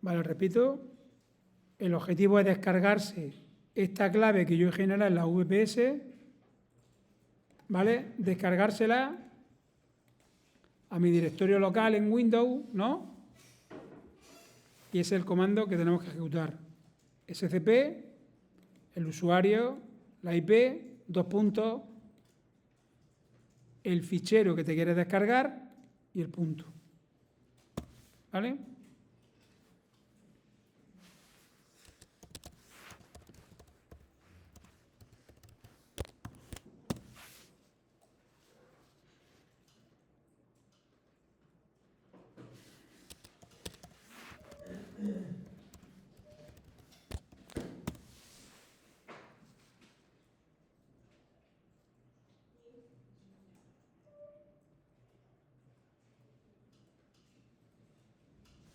Vale, repito, el objetivo es descargarse esta clave que yo he generado en la VPS, ¿vale? Descargársela a mi directorio local en Windows, ¿no? Y ese es el comando que tenemos que ejecutar. SCP, el usuario, la IP, dos puntos, el fichero que te quieres descargar y el punto. ¿Vale?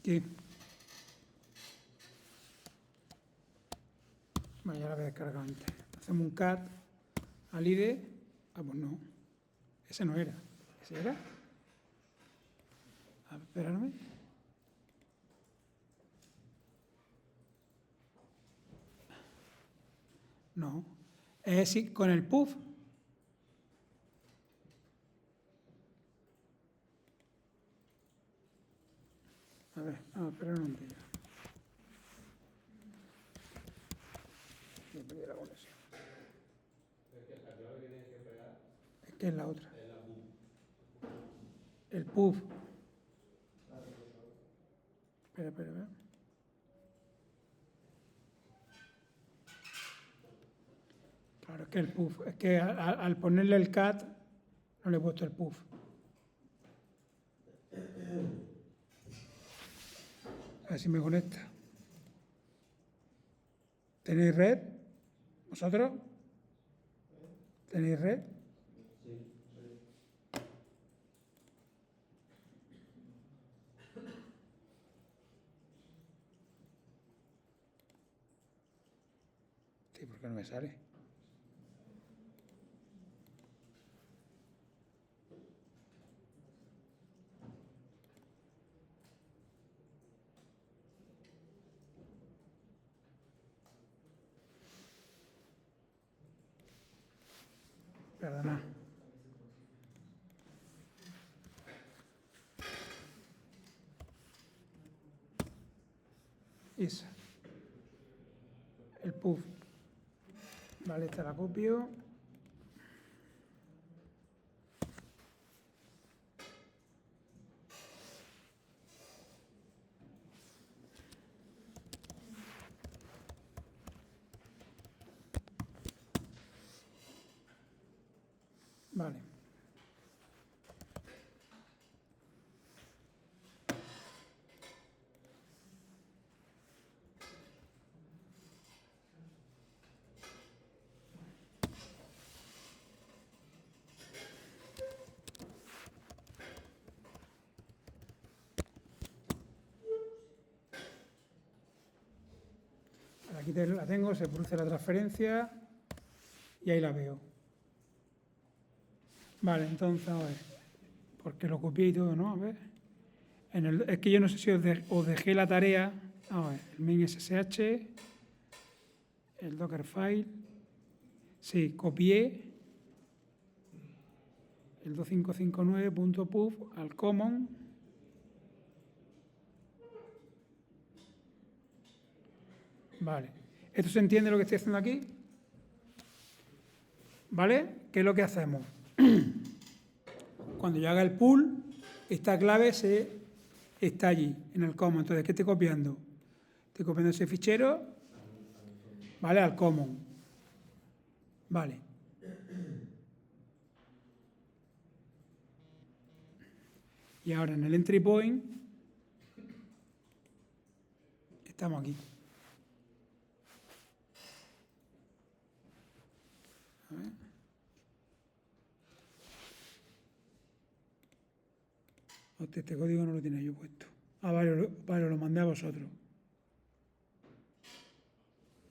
¿Qué? Vale, ya la había descargado antes. Hacemos un cat al ID. Ah, pues no. Ese no era. ¿Ese era? A ver, esperadme. No. Es decir, con el puff. A ver, vamos a esperar un momentito. Me perdí la conexión. ¿La clave que tienes que pegar? Es que es la otra. Es la PUB. El puff. Espera. Claro, es que el puff. Es que al ponerle el cat no le he puesto el puff. A ver si me conecta. ¿Tenéis red? ¿Vosotros? ¿Tenéis red? Sí. Sí, ¿por qué no me sale? Perdona. Esa. El puff. Vale, esta la copio. Vale. Aquí la tengo, se produce la transferencia y ahí la veo. Vale, entonces, a ver, porque lo copié y todo, ¿no? A ver. Es que yo no sé si os dejé la tarea. A ver, el main SSH, el Dockerfile. Sí, copié el 2559.pub al common. Vale. ¿Esto se entiende lo que estoy haciendo aquí? ¿Vale? ¿Qué es lo que hacemos? Cuando yo haga el pull, esta clave está allí, en el common. Entonces, ¿qué estoy copiando? Estoy copiando ese fichero, ¿vale? Al common. Vale. Y ahora en el entry point, estamos aquí. A ver. Hostia, este código no lo tiene yo puesto. Ah, vale, lo mandé a vosotros.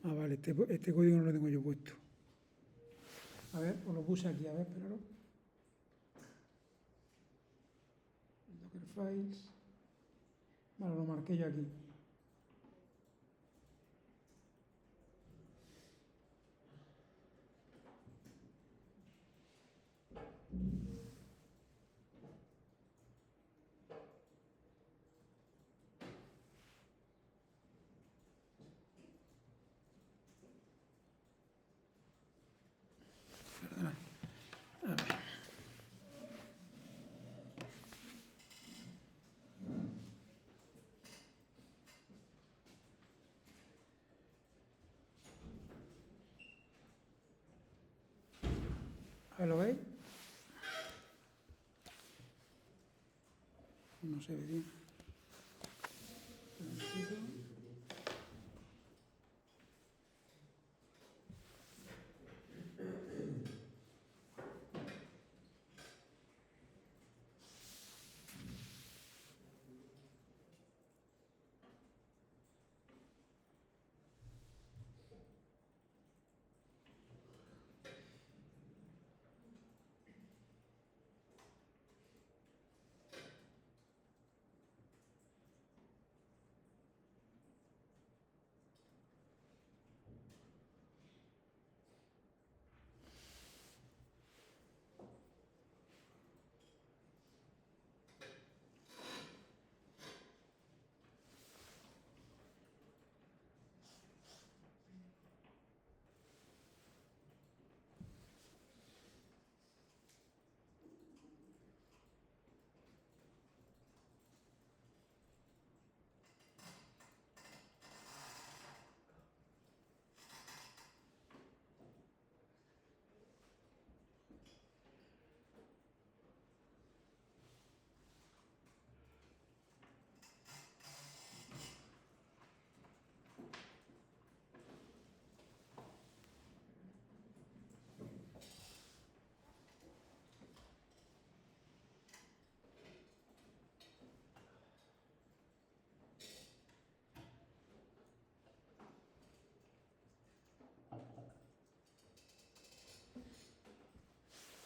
Ah, vale, este código no lo tengo yo puesto. A ver, os lo puse aquí, a ver, espéralo. Docker files. Vale, lo marqué yo aquí. ¿Lo veis? No se ve bien. Un momentito.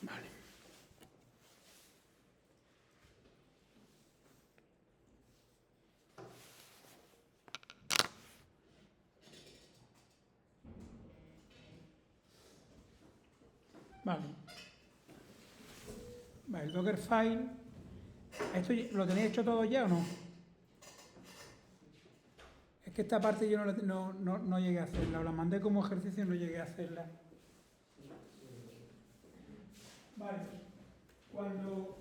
Vale. Vale. Vale, el Dockerfile. ¿Esto lo tenéis hecho todo ya o no? Es que esta parte yo no llegué a hacerla, os la mandé como ejercicio y no llegué a hacerla. Vale, cuando...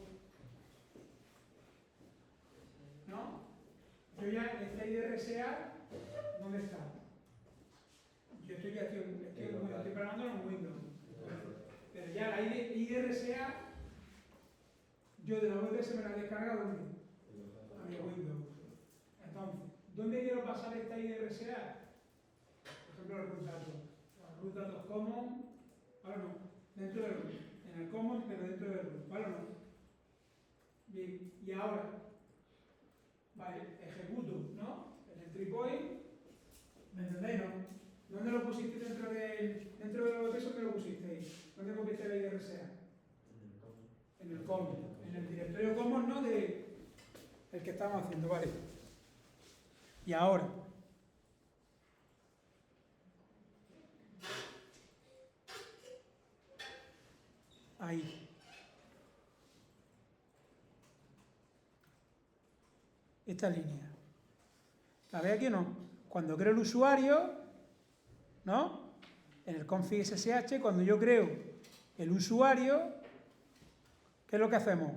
¿No? Yo ya, esta IDRSA, ¿dónde está? Yo estoy programando en Windows. Pero ya la IDRSA, yo de la VPS me la he descargado ¿dónde? A mi Windows. Entonces, ¿dónde quiero pasar esta IDRSA? Por ejemplo, el root datos. Los root datos common, ¿vale o no? Dentro del root. En el common, pero dentro del root, ¿vale o no? Bien, y ahora, vale, ejecuto, ¿no? En el tripoint, ¿me entendéis, no? ¿Dónde lo pusiste dentro de la VPS? ¿Dónde lo pusisteis? ¿Dónde copiaste la IDRSA? En el common. En el directorio common, ¿no? De el que estamos haciendo, vale. Y ahora, ahí. Esta línea. ¿La veis aquí o no? Cuando creo el usuario, ¿no? En el config SSH, cuando yo creo el usuario, ¿qué es lo que hacemos?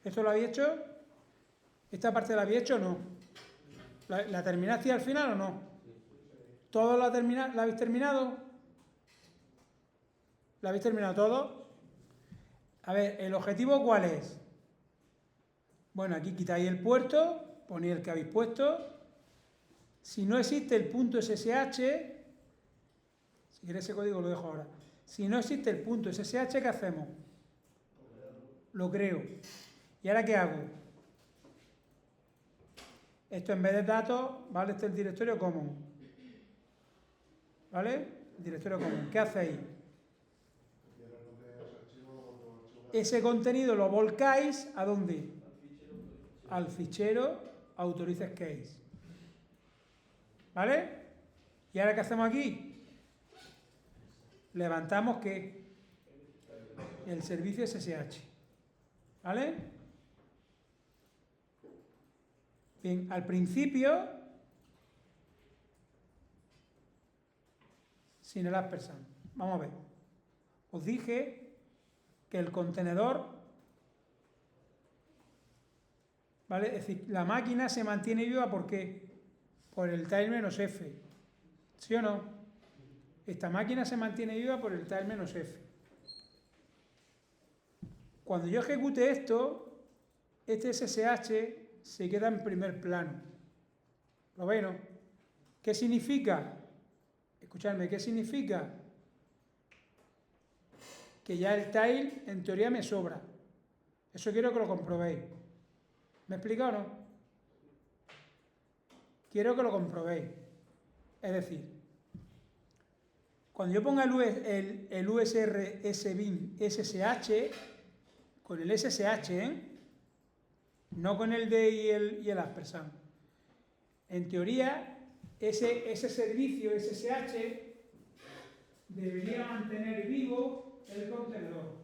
¿Esto lo habéis hecho? ¿Esta parte la habéis hecho o no? ¿La terminaste al final o no? ¿Todo la habéis terminado? ¿La habéis terminado todo? A ver, ¿el objetivo cuál es? Bueno, aquí quitáis el puerto, ponéis el que habéis puesto. Si no existe el punto SSH, si queréis ese código lo dejo ahora. Si no existe el punto SSH, ¿qué hacemos? Lo creo. ¿Y ahora qué hago? Esto en vez de datos, ¿vale? Este es el directorio común. ¿Vale? El directorio común. ¿Qué hacéis? Ese contenido lo volcáis ¿a dónde? Al fichero authorize case. ¿Vale? ¿Y ahora qué hacemos aquí? Levantamos ¿qué? El servicio SSH. ¿Vale? Bien, al principio, sin el ampersand. Vamos a ver. Os dije que el contenedor, ¿vale? Es decir, la máquina se mantiene viva ¿por qué? Por el time -f. ¿Sí o no? Esta máquina se mantiene viva por el tile menos F. Cuando yo ejecute esto, este SSH se queda en primer plano. ¿Lo veis, no? ¿Qué significa? Escuchadme, ¿qué significa? Que ya el tile en teoría me sobra. Eso quiero que lo comprobéis. ¿Me he explicado o no? Quiero que lo comprobéis. Es decir, cuando yo ponga el USR SBIN SSH, con el SSH, no con el D y el ampersand. En teoría, ese servicio SSH debería mantener vivo el contenedor.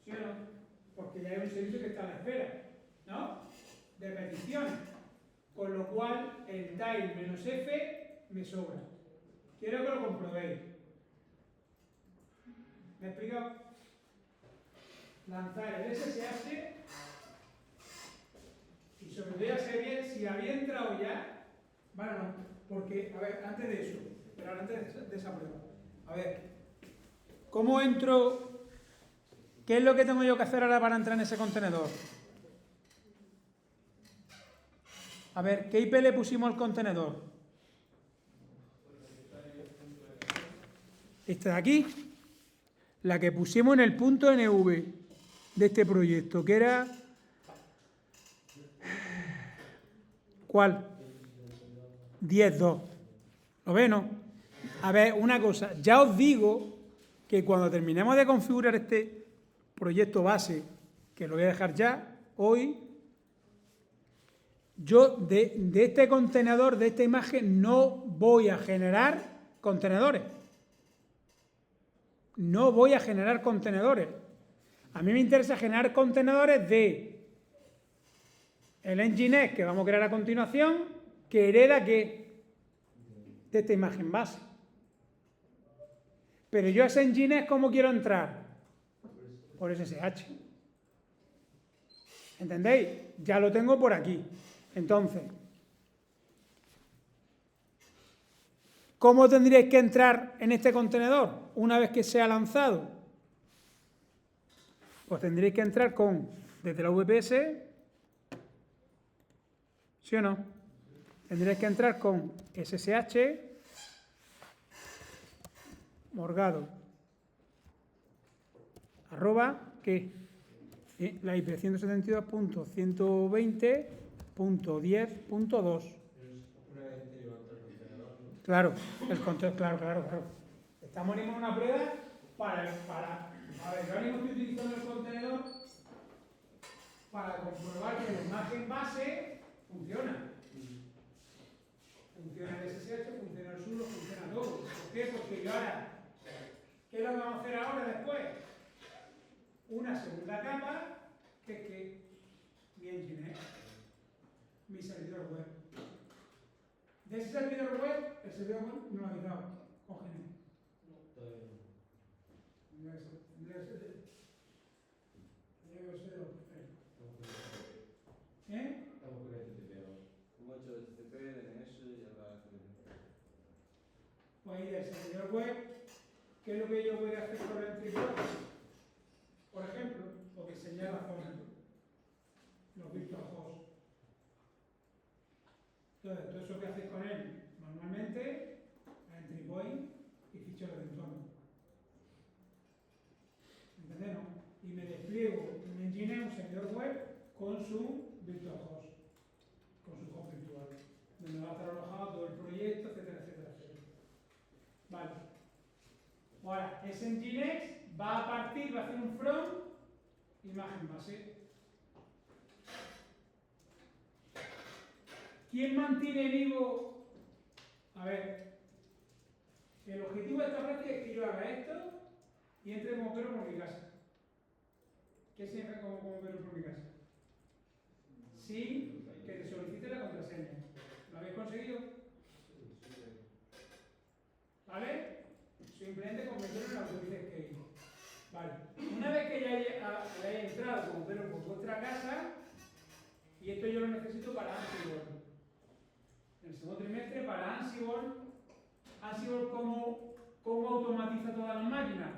¿Sí o no? Porque ya hay un servicio que está a la espera, ¿no? De peticiones. Con lo cual, el tile menos F me sobra. Quiero que lo comprobéis. ¿Me he explicado? Lanzar el SSH y sobre todo ya sé bien si había entrado ya. Bueno, no, porque, a ver, antes de eso, pero antes de esa prueba. A ver, ¿cómo entro? ¿Qué es lo que tengo yo que hacer ahora para entrar en ese contenedor? A ver, ¿qué IP le pusimos al contenedor? Esta de aquí, la que pusimos en el punto NV de este proyecto, que era... ¿Cuál? 10.2. ¿Lo ven, no? A ver, una cosa, ya os digo que cuando terminemos de configurar este proyecto base, que lo voy a dejar ya hoy, yo de este contenedor, de esta imagen, no voy a generar contenedores. No voy a generar contenedores. A mí me interesa generar contenedores de el Nginx que vamos a crear a continuación, que hereda ¿qué? De esta imagen base. Pero yo a ese Nginx, ¿cómo quiero entrar? Por SSH. ¿Entendéis? Ya lo tengo por aquí. Entonces, ¿cómo tendríais que entrar en este contenedor una vez que sea lanzado? Pues tendréis que entrar desde la VPS, ¿sí o no? Tendréis que entrar con SSH morgado @ ¿qué? La IP 172.120.10.2. Claro, el control, claro. Estamos en una prueba para a ver, yo ahora mismo estoy utilizando el contenedor para comprobar que la imagen base funciona. Funciona el SSH, funciona el sudo, funciona todo. ¿Por qué? Porque yo ahora, ¿qué es lo que vamos a hacer ahora después? Una segunda capa, que es que mi Nginx, mi servidor web. De ese servidor web, el servidor web no lo ha quitado con Gmail. No, todavía no. Tendría que ser de los primeros. ¿Eh? Estamos con HTTP ahora. Hemos hecho HTTP, DNS y ahora HTTP. Pues ahí del servidor web, ¿qué es lo que yo voy a hacer con el triple? Por ejemplo, o diseñar la zona, los virtual hosts. Entonces, todo eso que hacéis con él, normalmente, entry point y ficheros de entorno. ¿Entendés, no? Y me despliego un Nginx, un servidor web, con su virtual host, con su host virtual, donde va a estar alojado todo el proyecto, etcétera. Vale. Ahora, ese Nginx va a partir, va a hacer un from, imagen base. ¿Quién mantiene vivo? A ver, el objetivo de esta práctica es que yo haga esto y entre como perro por mi casa. ¿Qué significa como perro por mi casa? Sin que te solicite la contraseña. ¿Lo habéis conseguido? ¿Vale? Simplemente convertirlo en autorices que vale. Una vez que ya haya entrado como perro por vuestra casa, y esto yo lo necesito para Ansible. En el segundo trimestre, para Ansible, Ansible, ¿cómo automatiza todas las máquinas?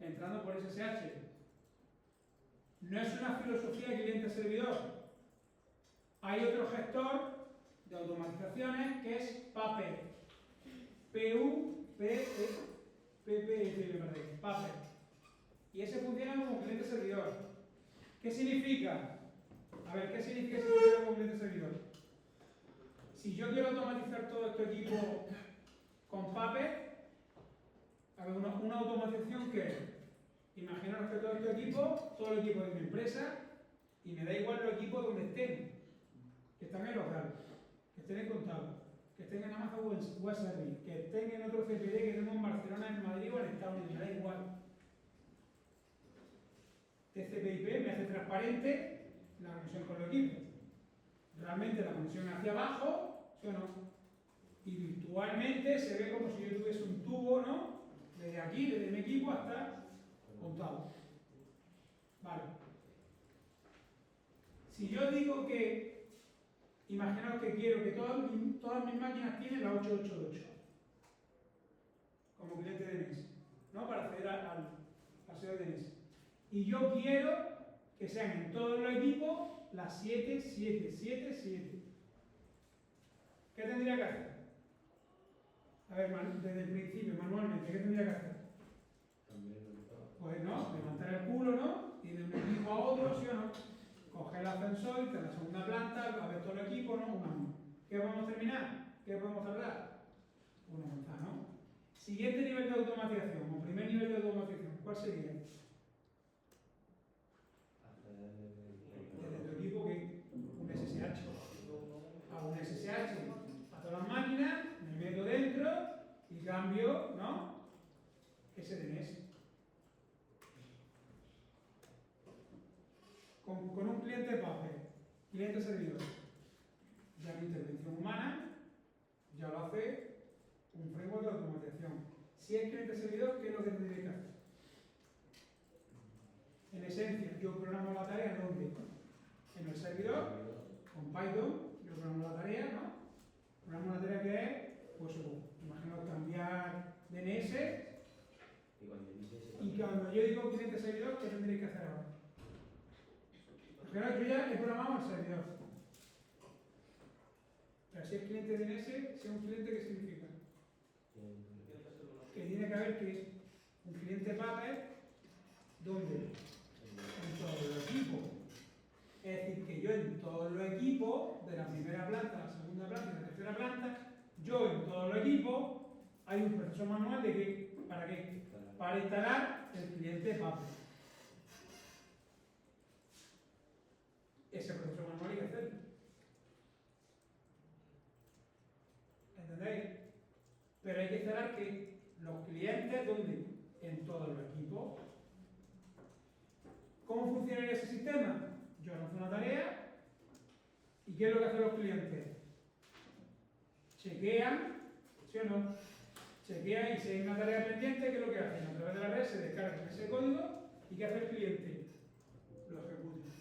Entrando por SSH. No es una filosofía cliente-servidor. Hay otro gestor de automatizaciones que es Puppet. Puppet. Y ese funciona como cliente-servidor. ¿Qué significa? A ver, ¿qué significa ese funciona como cliente-servidor? Si yo quiero automatizar todo este equipo con Puppet, a ver, una automatización que, imaginaros que todo el equipo de mi empresa, y me da igual los equipos donde estén, que están en local, que estén en contado, que estén en Amazon Web Service, que estén en otro CPD que tenemos en Barcelona, en Madrid o en Estados Unidos, me da igual. TCP/IP me hace transparente la conexión con los equipos. Realmente la conexión hacia abajo, ¿sí o no? Y virtualmente se ve como si yo tuviese un tubo, ¿no? Desde aquí, desde mi equipo hasta contado. Vale. Si yo digo que, imaginaos que quiero que todas mis máquinas tienen la 888 como cliente de DNS, ¿no? Para acceder al paseo de DNS. Y yo quiero que sean en todos los equipos las 7777. ¿Qué tendría que hacer? A ver, desde el principio, manualmente, ¿qué tendría que hacer? Pues no, levantar el culo, ¿no? Y de un equipo a otro, ¿sí o no? Coger el ascensor, irte a la segunda planta, a ver todo el equipo, ¿no? ¿Qué podemos terminar? ¿Qué podemos tardar? Una manzana, ¿no? Siguiente nivel de automatización, o primer nivel de automatización, ¿cuál sería? Desde tu equipo, que un SSH. Hago un SSH a todas las máquinas, me meto dentro y cambio, ¿no? Ese DNS. Con un cliente Puppet, cliente servidor, ya mi intervención humana, ya lo hace un framework de automatización. Si es cliente servidor, ¿qué es lo que tendría que hacer? En esencia, yo programo la tarea ¿dónde? En el servidor, con Python, yo programo la tarea, ¿no? Programo la tarea que es, pues, imagino cambiar DNS, y cuando yo digo cliente servidor, ¿qué tendría que hacer ahora? Pero yo ya he programado el servidor. Pero si es cliente DNS, si es un cliente, ¿qué significa? Que tiene que haber que un cliente Puppet, ¿dónde? En todos los equipos. Es decir, que yo en todos los equipos, de la primera planta, la segunda planta y la tercera planta, yo en todos los equipos, hay un proceso manual de que, ¿para qué? Para instalar el cliente Puppet. Ese proceso manual hay que hacerlo. ¿Entendéis? Pero hay que instalar que los clientes, ¿dónde? En todos los equipos. ¿Cómo funcionaría ese sistema? Yo lanzo una tarea y ¿qué es lo que hacen los clientes? Chequean, ¿sí o no? Chequean y si hay una tarea pendiente, ¿qué es lo que hacen? A través de la red se descarga ese código y ¿qué hace el cliente? Lo ejecuta.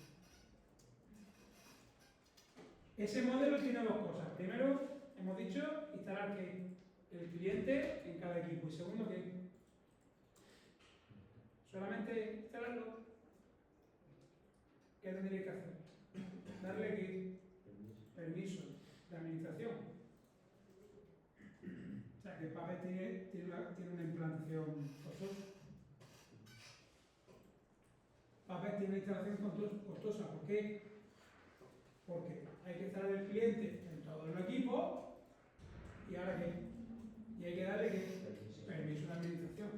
Ese modelo tiene dos cosas. Primero, hemos dicho instalar que el cliente en cada equipo. Y segundo, que solamente instalarlo. ¿Qué tendría que hacer? Darle que permiso de administración. O sea, que Puppet tiene una implantación costosa. Puppet tiene una instalación costosa. ¿Por qué? Porque hay que instalar el cliente en todos los equipos y ahora qué? Y hay que darle que permiso de administración.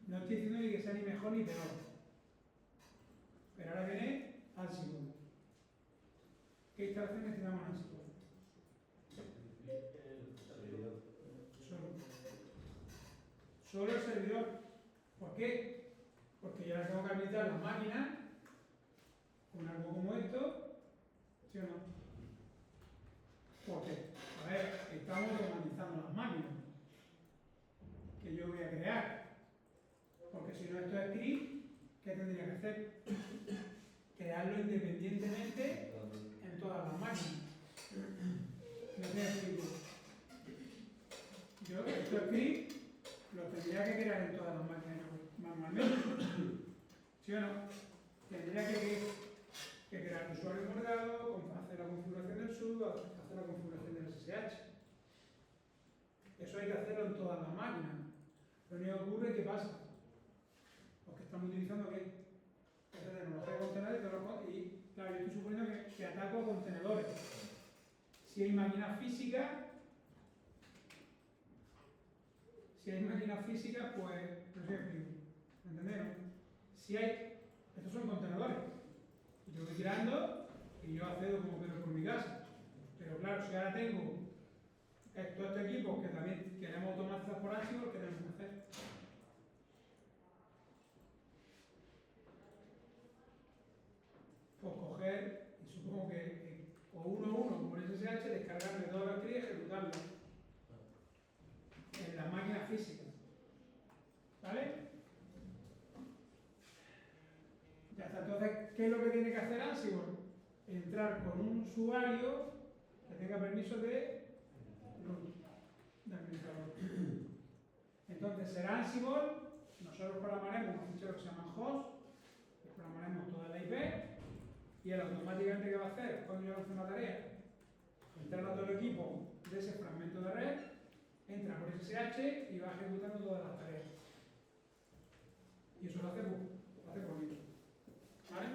No estoy diciendo ni que sea ni mejor ni peor. Pero ahora viene Ansible. ¿Qué instalación necesitamos en Ansible? Solo el servidor. ¿Por qué? Porque yo ahora tengo que habilitar las máquinas con algo como esto, ¿sí o no? ¿Por qué? A ver, estamos automatizando las máquinas que yo voy a crear. Porque si no esto es script, ¿qué tendría que hacer? Crearlo independientemente en todas las máquinas. No sé si ¿Sí o no? Tendría que crear un usuario guardado, hacer la configuración del sub, hacer la configuración del SSH. Eso hay que hacerlo en todas las máquinas. Lo único que ocurre es que pasa. Los que estamos utilizando ¿qué? Es tecnología de contenedores y claro, yo estoy suponiendo que ataco a contenedores. Si hay máquinas físicas, pues, no sé, ¿me entendéis? Si hay, estos son contenedores. Yo voy tirando y yo accedo como quiero por mi casa. Pero claro, si ahora tengo todo este equipo que también queremos automatizar por Ansible, ¿qué tenemos que hacer? Pues coger, y supongo que o uno a uno por SSH, descargarme todos los scripts y ejecutarlo en las máquinas físicas. ¿Vale? Ya está. Entonces, ¿qué es lo que tiene que hacer Ansible? Entrar con un usuario que tenga permiso de root, de administrador. Entonces, será Ansible, nosotros programaremos un fichero que se llama host, programaremos toda la IP, y él automáticamente ¿qué va a hacer? Cuando yo lance una tarea, entrar a todo el equipo de ese fragmento de red, entra por SSH y va ejecutando todas las tareas. Y eso lo hace bonito. ¿Vale?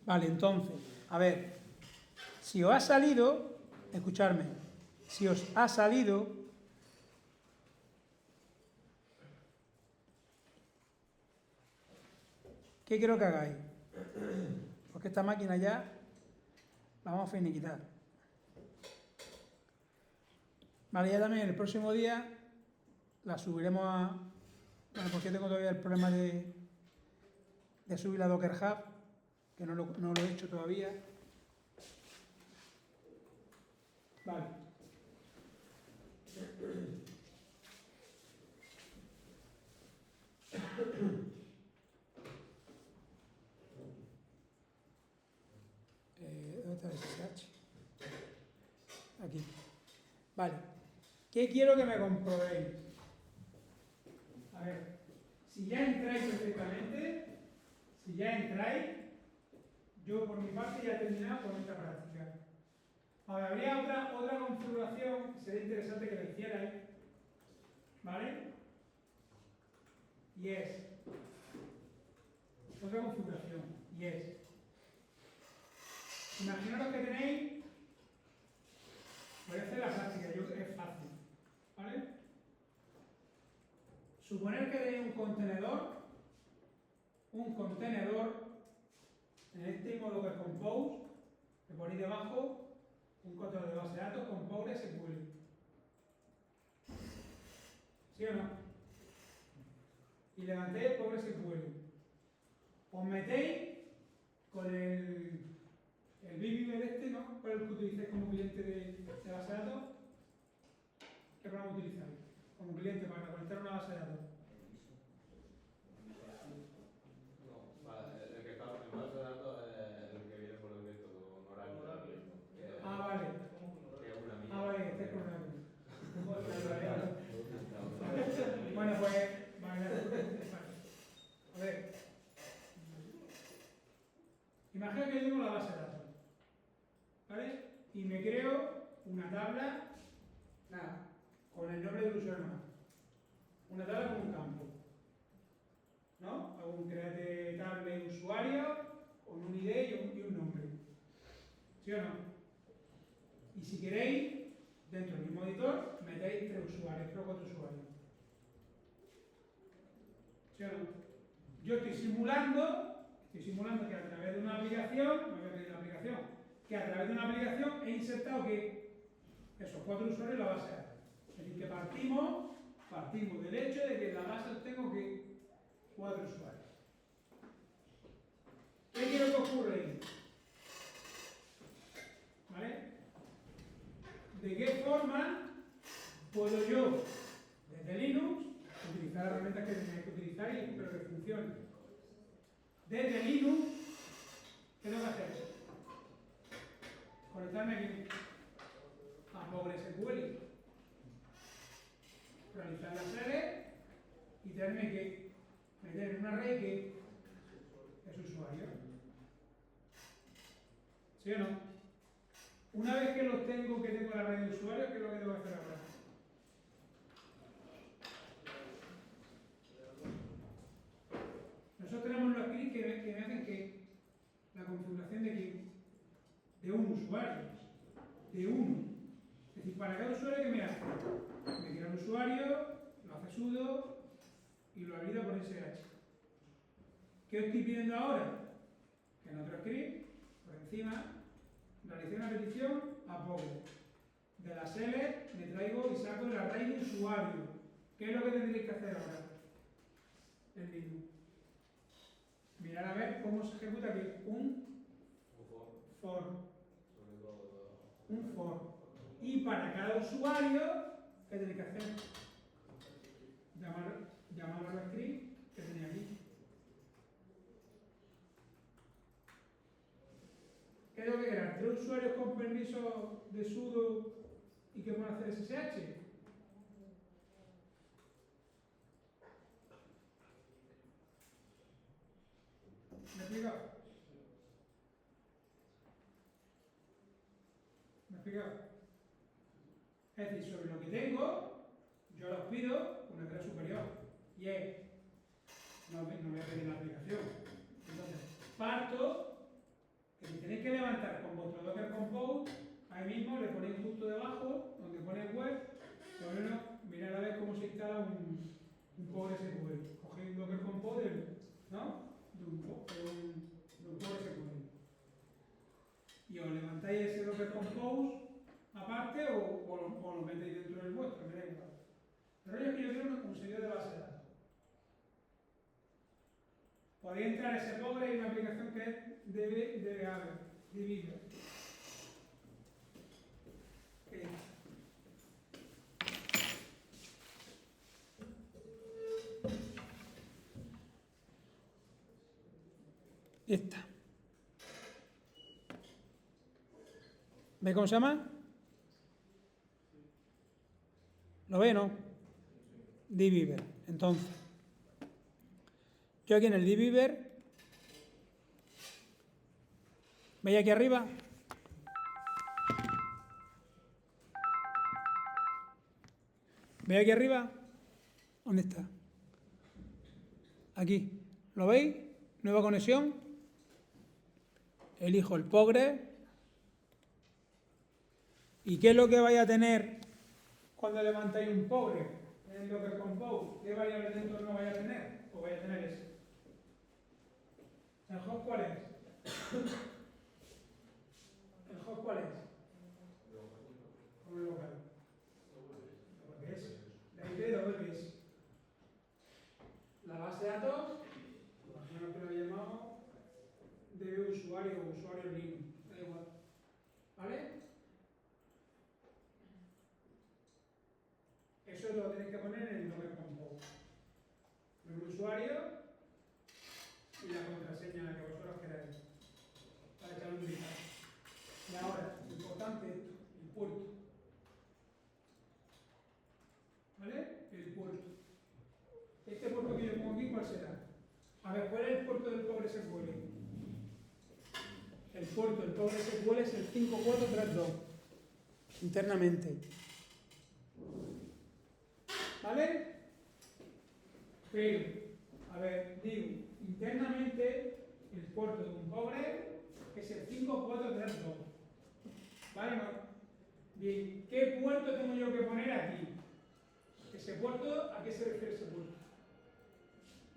Vale, entonces, a ver, si os ha salido, escuchadme, si os ha salido, ¿qué quiero que hagáis? Porque esta máquina ya la vamos a finiquitar. Vale, ya también el próximo día la subiremos a... Bueno, porque tengo todavía el problema de subir la Docker Hub, que no lo he hecho todavía. Vale. ¿Dónde está el SSH? Aquí. Vale. ¿Qué quiero que me comprobéis? A ver, si ya entráis perfectamente, yo por mi parte ya he terminado con esta práctica. Ahora, habría otra configuración que sería interesante que la hicierais, ¿vale? Y es otra configuración, y es, imaginaros que tenéis, voy a hacer la práctica, es fácil, ¿vale? Suponer que tenéis un contenedor en este modo que compose, que ponéis debajo un control de base de datos con PostgreSQL. ¿Sí o no? Y levantéis PostgreSQL. Os metéis con el BBB este, ¿no? ¿Cuál es el que utilizáis como cliente de base de datos? ¿Qué programa utilizáis como cliente para conectar una base de datos? El que está en base de datos es el que viene por defecto con Oracle. Vale. Que es una mía. Vale, que estés con Oracle. Bueno, pues, vale. A ver. Imagina que yo tengo la base de datos, ¿vale? Y me creo una tabla, nada, con el nombre del usuario más. Una tabla con un campo, ¿no? Hago un create table usuario con un ID y un nombre. ¿Sí o no? Y si queréis, dentro del mismo editor, metéis 3 o 4 usuarios. ¿Sí o no? Yo estoy simulando que a través de una aplicación, me voy a pedir la aplicación, que a través de una aplicación he insertado que esos 4 usuarios en la base de datos. Es decir, que partimos del hecho de que en la base tengo que 4 usuarios. ¿Qué quiero que ocurra ahí? ¿Vale? ¿De qué forma puedo yo, desde Linux, utilizar las herramientas que tenéis que utilizar y espero que funcione? Desde Linux, ¿qué tengo que hacer? Conectarme aquí. a PostgreSQL. Realizar la serie y tenerme que meter en un array que es usuario. ¿Sí o no? Una vez que los tengo, que tengo el array de usuarios, ¿qué es lo que tengo que hacer ahora? Nosotros tenemos los scripts que me hacen que la configuración de quién? De un usuario. De uno. Es decir, para cada usuario que me hace. Me crea un usuario, lo hace sudo y lo habilita por SH. ¿Qué os estoy pidiendo ahora? Que en otro script, por encima, realicé una petición a Postgre. De la select me traigo y saco el array de usuario. ¿Qué es lo que tendréis que hacer ahora? El mismo. Mirar a ver cómo se ejecuta aquí. Un for. Un for. Y para cada usuario, ¿qué tenéis que hacer? Llamar al script que tenía aquí. ¿Qué tengo que crear? ¿3 usuarios con permiso de sudo y que puedan hacer SSH? ¿Me he explicado? ¿Me he explicado? Es decir, sobre lo que tengo, yo los pido una tarea superior. Y es, no voy a pedir la aplicación. Entonces, parto, que si tenéis que levantar con vuestro Docker Compose, ahí mismo le ponéis justo debajo, donde pone web, mirad a ver cómo se instala un PostgreSQL. Cogéis un Docker Compose, ¿no? De un PostgreSQL. Y os levantáis ese Docker Compose aparte o lo metéis dentro del vuestro, me da igual. Pero es que yo quiero un servidor de base de datos. Podéis entrar a ese Postgre y una aplicación que es DBeaver. Esta. ¿Ve cómo se llama? ¿Lo ve, no? DBeaver. Entonces, yo aquí en el DBeaver, ¿veis aquí arriba? ¿Veis aquí arriba? ¿Dónde está? Aquí. ¿Lo veis? Nueva conexión. Elijo el Postgre. ¿Y qué es lo que vais a tener cuando levantáis un Postgre en el Docker Compose? ¿Qué variable de entorno vais a tener? Pues vais a tener ese. ¿El host cuál es? ¿El host cuál es? Como el local. WS. La IP de WS. La base de datos, imagino que lo había llamado de usuario o usuario Linux. Da igual. ¿Vale? Eso lo tenéis que poner en el Docker Compose. El usuario y la contraseña que vosotros queráis. Para echar un vistazo. Y ahora, importante esto, el puerto. ¿Vale? El puerto. Este puerto que yo pongo aquí, ¿cuál será? A ver, ¿cuál es el puerto del PostgreSQL? El puerto del PostgreSQL es el 5432, internamente. ¿Vale? Pero, a ver, digo, internamente el puerto de un Postgre es el 5432. ¿Vale? ¿No? Bien, ¿qué puerto tengo yo que poner aquí? ¿Ese puerto, a qué se refiere ese puerto?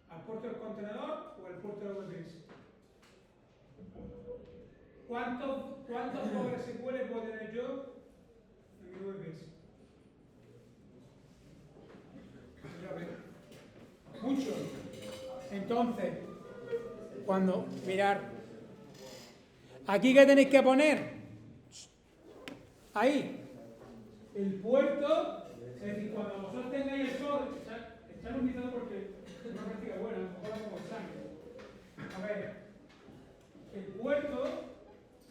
¿Al puerto del contenedor o al puerto de VPS? ¿Cuántos PostgreSQL puedo tener yo en mi VPS? Muchos. Entonces, cuando mirar, aquí ¿qué tenéis que poner? Ahí, el puerto, es decir, cuando vosotros tengáis el código, echad un vistazo porque es una práctica buena, a lo mejor la pongo examen. A ver, el puerto,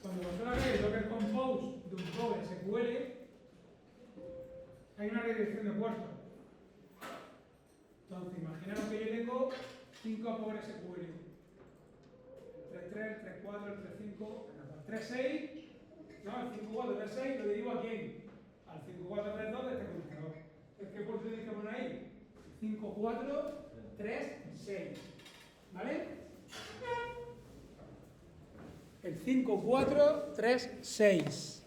cuando vosotros hagáis el Docker Compose de un PostgreSQL, hay una redirección de puertos. Entonces, imaginaros que yo tengo 5 por SQL. El 3.3, el 3.4, el 3.5, el 3.6, no, el 5.4, 3.6 lo derivo a quién? Al 5.4.3.2 de este conmutador. Entonces, ¿qué puerto tenéis que poner ahí? 5.4.3.6. ¿Vale? El 5.4.3.6.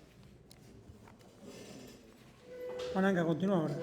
Bueno, venga, continúa ahora.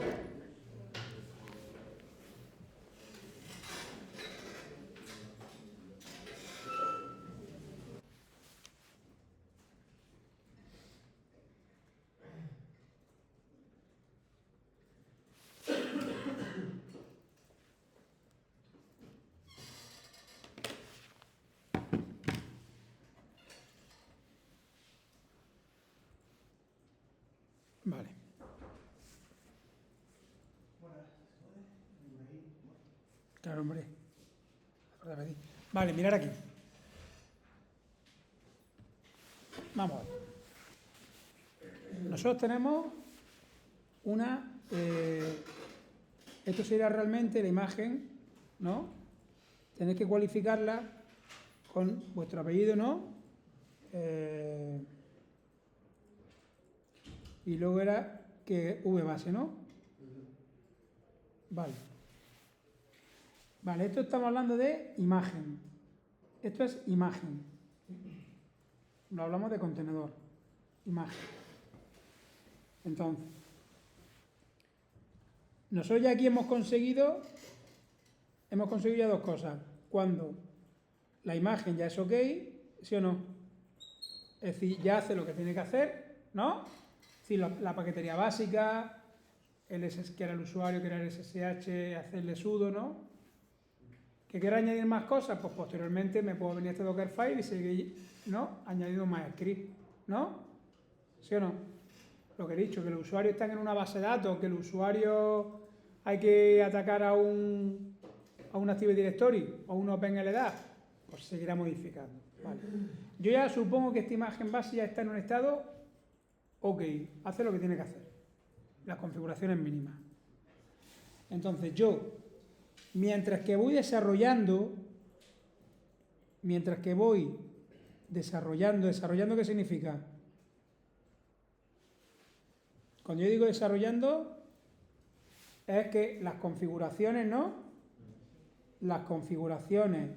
Vale. Claro, hombre. Vale, mirar aquí. Vamos a ver. Nosotros tenemos una... esto sería realmente la imagen, ¿no? Tenéis que cualificarla con vuestro apellido, ¿no? Y luego era que V base, ¿no? Vale. Vale, esto estamos hablando de imagen. Esto es imagen. Lo hablamos de contenedor. Imagen. Entonces, nosotros ya aquí hemos conseguido ya dos cosas. Cuando la imagen ya es ok, ¿sí o no? Es decir, ya hace lo que tiene que hacer, ¿no? Es decir, la paquetería básica, que era el usuario, que era el SSH, hacerle sudo, ¿no? ¿Que quiero añadir más cosas? Pues posteriormente me puedo venir a este Dockerfile y seguir, ¿no? Añadiendo más script, ¿no? ¿Sí o no? Lo que he dicho, que los usuarios están en una base de datos, que el usuario hay que atacar a un Active Directory o un OpenLDAP, pues seguirá modificando. Vale. Yo ya supongo que esta imagen base ya está en un estado ok, hace lo que tiene que hacer. Las configuraciones mínimas. Entonces yo, mientras que voy desarrollando, ¿desarrollando qué significa? Cuando yo digo desarrollando, es que las configuraciones, ¿no? Las configuraciones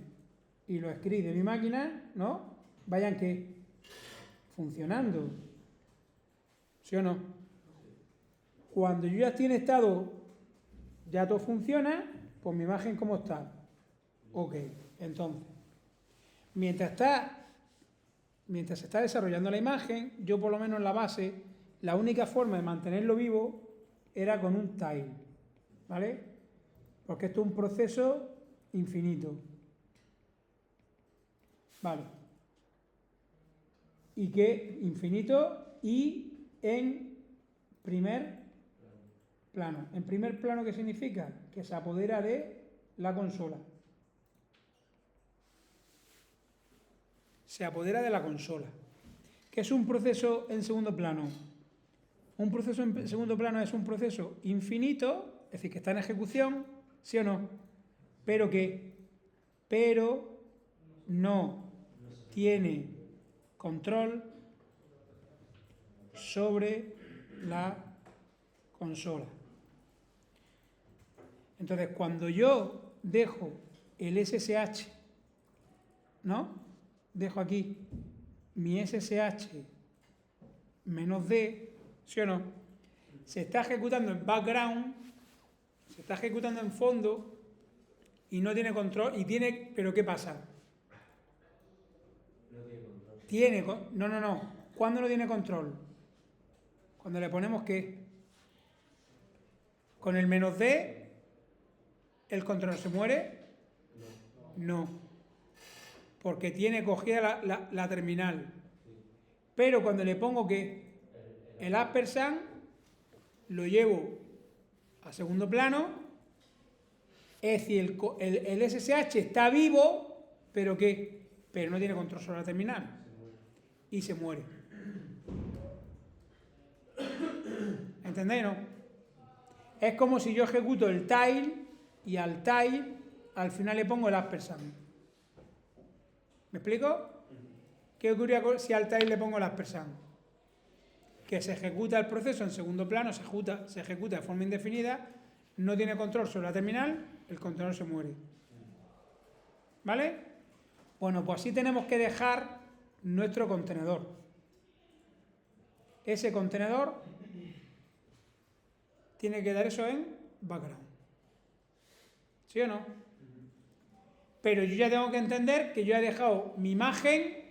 y los scripts de mi máquina, ¿no? Vayan, ¿qué? Funcionando. ¿Sí o no? Cuando yo ya estoy en estado, ya todo funciona, pues mi imagen, ¿cómo está? Ok. Entonces, mientras se está desarrollando la imagen, yo por lo menos en la base, la única forma de mantenerlo vivo era con un tile, ¿vale? Porque esto es un proceso infinito. Vale. Y que infinito y en primer plano. ¿En primer plano qué significa? Que se apodera de la consola. Se apodera de la consola. ¿Qué es un proceso en segundo plano? Un proceso en segundo plano es un proceso infinito, es decir, que está en ejecución, ¿sí o no? Pero no tiene control sobre la consola. Entonces, cuando yo dejo el SSH, ¿no? Dejo aquí mi SSH -D, ¿sí o no? Se está ejecutando en background, se está ejecutando en fondo y no tiene control. ¿Pero qué pasa? No. ¿Cuándo no tiene control? Cuando le ponemos ¿qué? Con el -D, ¿el control se muere? No. Porque tiene cogida la terminal. Pero cuando le pongo ¿qué? El ampersand, lo llevo a segundo plano, es decir, el SSH está vivo, ¿pero qué? Pero no tiene control sobre la terminal. Y se muere. ¿Entendéis, no? Es como si yo ejecuto el tile y al tile al final le pongo el ampersand. ¿Me explico? ¿Qué ocurría si al tile le pongo el ampersand? Que se ejecuta el proceso en segundo plano, se ejecuta de forma indefinida, no tiene control sobre la terminal, el contenedor se muere. ¿Vale? Bueno, pues así tenemos que dejar nuestro contenedor. Ese contenedor tiene que dar eso en background. ¿Sí o no? Pero yo ya tengo que entender que yo he dejado mi imagen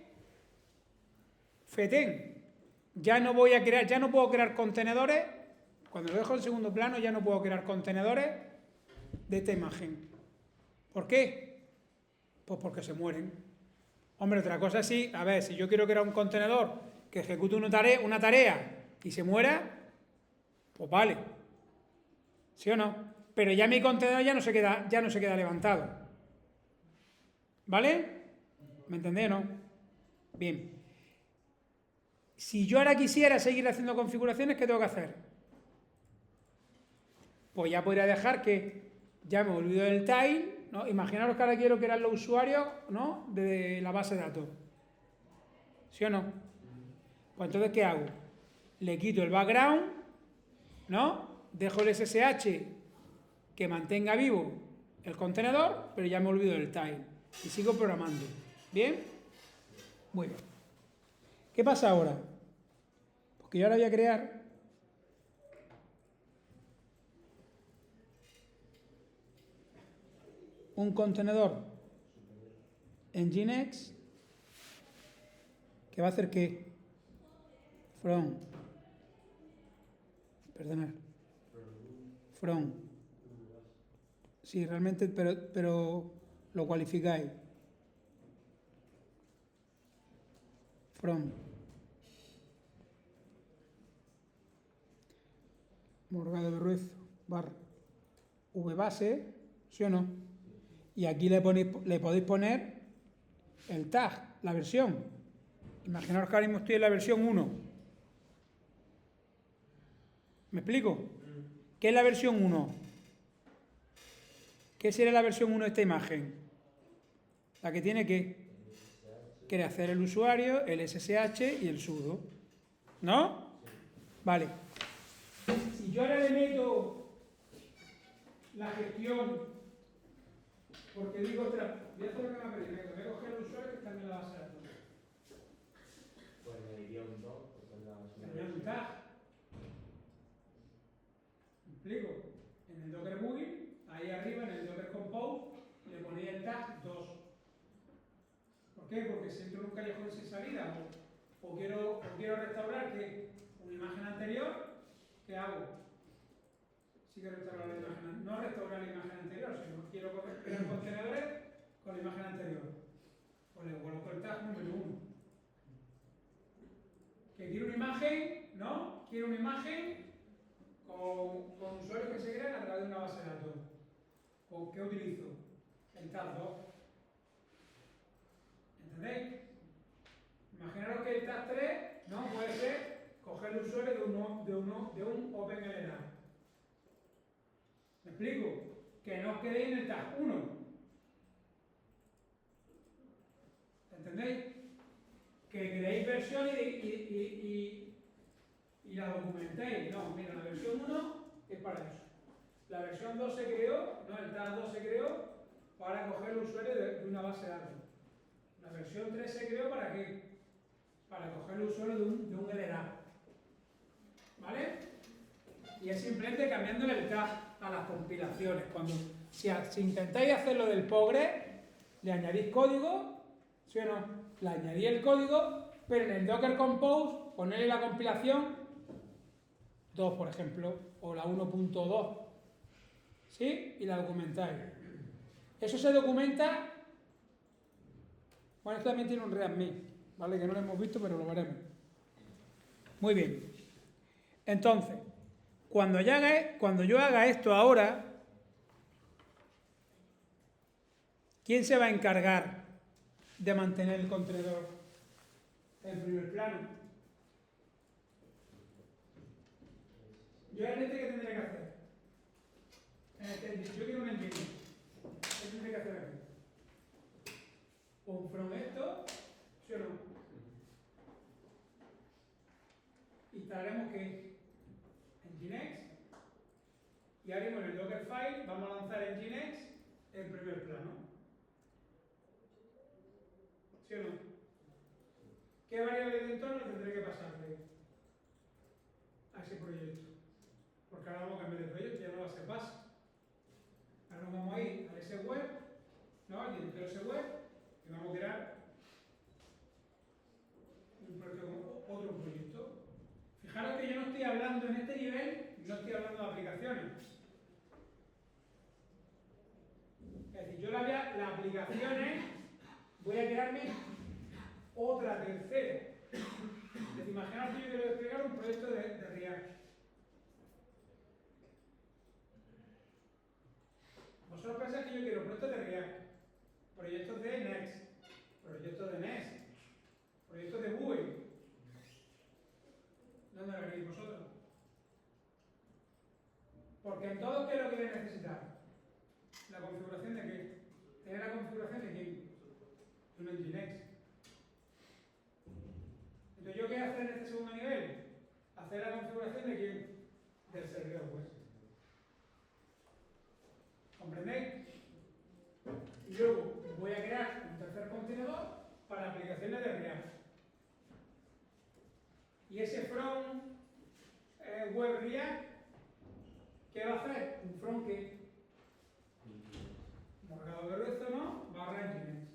fetén. Ya no voy a crear, ya no puedo crear contenedores. Cuando lo dejo en segundo plano ya no puedo crear contenedores de esta imagen. ¿Por qué? Pues porque se mueren. Hombre, otra cosa sí, a ver, si yo quiero crear un contenedor que ejecute una tarea y se muera, pues vale. ¿Sí o no? Pero ya mi contenedor ya no se queda levantado. ¿Vale? ¿Me entendéis o no? Bien. Si yo ahora quisiera seguir haciendo configuraciones, ¿qué tengo que hacer? Pues ya podría dejar que ya me olvido del tile, ¿no? Imaginaros que ahora quiero crear los usuarios, ¿no?, de la base de datos. ¿Sí o no? Pues entonces, ¿qué hago? Le quito el background, ¿no? Dejo el SSH que mantenga vivo el contenedor, pero ya me olvido del tile. Y sigo programando. ¿Bien? Muy bien. ¿Qué pasa ahora? Porque yo ahora voy a crear un contenedor en Nginx que va a hacer que from, sí, realmente, pero lo cualificáis, from Morgado Berruezo bar vbase, ¿sí o no? Y aquí le podéis poner el tag, la versión. Imaginaos que ahora mismo estoy en la versión 1. ¿Me explico? ¿Qué es la versión 1? ¿Qué sería la versión 1 de esta imagen? La que tiene que hacer el usuario, el SSH y el sudo. ¿No? Vale. Si yo ahora le meto la gestión, porque digo, ostras, voy a hacer lo que me ha pedido, voy a coger el usuario que está en la base de datos. Pues añadiría un doc, porque es la Sería un tag. ¿Me explico? En el Docker Build, ahí arriba en el Docker Compose, le ponía el tag 2. ¿Por qué? Porque si entro en un callejón sin salida o quiero restaurar una imagen anterior, ¿qué hago? Sí que restaurar la imagen, no restaurar la imagen anterior, sino quiero crear contenedores con la imagen anterior. Pues le coloco el tag número 1. Que quiero una imagen, ¿no? Quiero una imagen con usuarios que se crean a través de una base de datos. ¿O qué utilizo? El tag 2. ¿Entendéis? Imaginaros que el tag 3, ¿no?, puede ser coger el usuario de un OpenLDAP. ¿Me explico? Que no os quedéis en el tag 1. ¿Entendéis? Que creéis versión y la documentéis. No, mira, la versión 1 es para eso. La versión 2 se creó, no, el tag 2 se creó para coger el usuario de una base de datos. La versión 3 se creó ¿para qué? Para coger el usuario de un LDAP. ¿Vale? Y es simplemente cambiándole el tag a las compilaciones. Si intentáis hacerlo del Postgres, le añadís código, ¿sí o no? Le añadís el código, pero en el Docker Compose ponerle la compilación 2, por ejemplo, o la 1.2, ¿sí? Y la documentáis. Eso se documenta. Bueno, esto también tiene un README, ¿vale? Que no lo hemos visto, pero lo veremos. Muy bien. Entonces, cuando yo haga esto ahora, ¿quién se va a encargar de mantener el contenedor en primer plano? Yo realmente, ¿qué tendré que hacer? yo quiero un Nginx. ¿Qué tendré que hacer aquí? Un from esto, ¿sí o no? Instalaremos que Nginx y haremos en el Dockerfile, vamos a lanzar Nginx en primer plano. ¿Sí o no? ¿Qué variables de entorno tendré que pasarle a ese proyecto? Porque ahora vamos a cambiar de proyecto, ya no va a ser base. Ahora nos vamos a ir al S web, ¿no? Al directorio S web y vamos a crear otro proyecto. Fijaros que yo no estoy hablando en este nivel, no estoy hablando de aplicaciones. Es decir, yo las aplicaciones voy a crearme otra tercera. Es decir, imaginaos que yo quiero desplegar un proyecto de React. Vosotros pensáis que yo quiero proyectos de React, proyectos de Next, proyectos de Nest, proyectos de Vue. ¿Dónde lo queréis vosotros? Porque en todo, ¿qué es lo que voy a necesitar? ¿La configuración de qué? ¿Tener la configuración de quién? De un Nginx. Entonces, ¿yo qué voy a hacer en este segundo nivel? Hacer la configuración de quién? Del servidor web. ¿Comprendéis? Y luego voy a crear un tercer contenedor para aplicaciones de React. Y ese front web React, ¿qué va a hacer? Un front que marcado de grueso, ¿no? Barra Nginx.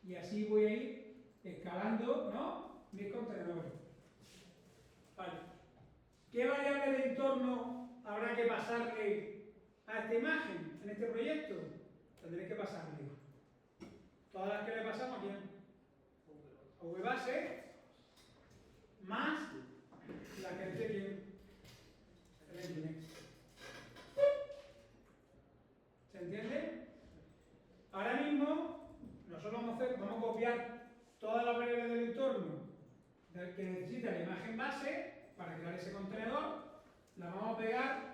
Y así voy a ir escalando, ¿no? Mis contenedores. Vale. ¿Qué variable de entorno habrá que pasarle a esta imagen, en este proyecto? Tendré que pasarle todas las que le pasamos aquí a VBase más la que esté aquí el Nginx. ¿Se entiende? Ahora mismo nosotros vamos a copiar todas las variables del entorno del que necesita la imagen base para crear ese contenedor, la vamos a pegar